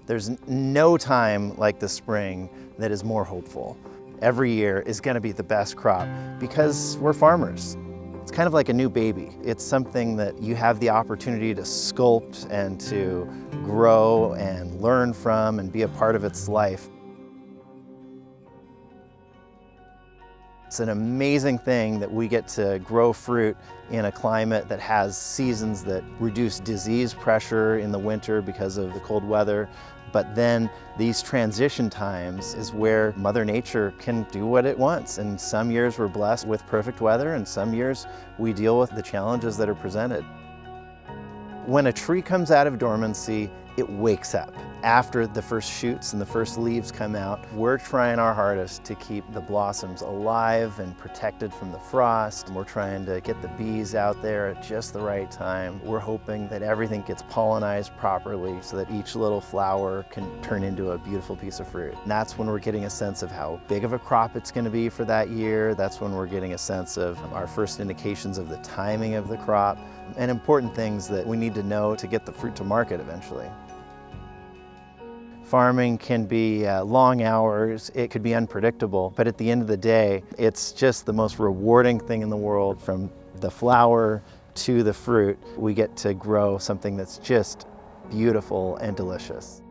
There's no time like the spring that is more hopeful. Every year is going to be the best crop because we're farmers. It's kind of like a new baby. It's something that you have the opportunity to sculpt and to grow and learn from and be a part of its life. It's an amazing thing that we get to grow fruit in a climate that has seasons that reduce disease pressure in the winter because of the cold weather. But then these transition times is where Mother Nature can do what it wants. And some years we're blessed with perfect weather, and some years we deal with the challenges that are presented. When a tree comes out of dormancy, it wakes up. After the first shoots and the first leaves come out, we're trying our hardest to keep the blossoms alive and protected from the frost. We're trying to get the bees out there at just the right time. We're hoping that everything gets pollinized properly so that each little flower can turn into a beautiful piece of fruit. And that's when we're getting a sense of how big of a crop it's going to be for that year. That's when we're getting a sense of our first indications of the timing of the crop and important things that we need to know to get the fruit to market eventually. Farming can be long hours, it could be unpredictable, but at the end of the day, it's just the most rewarding thing in the world. From the flower to the fruit, we get to grow something that's just beautiful and delicious.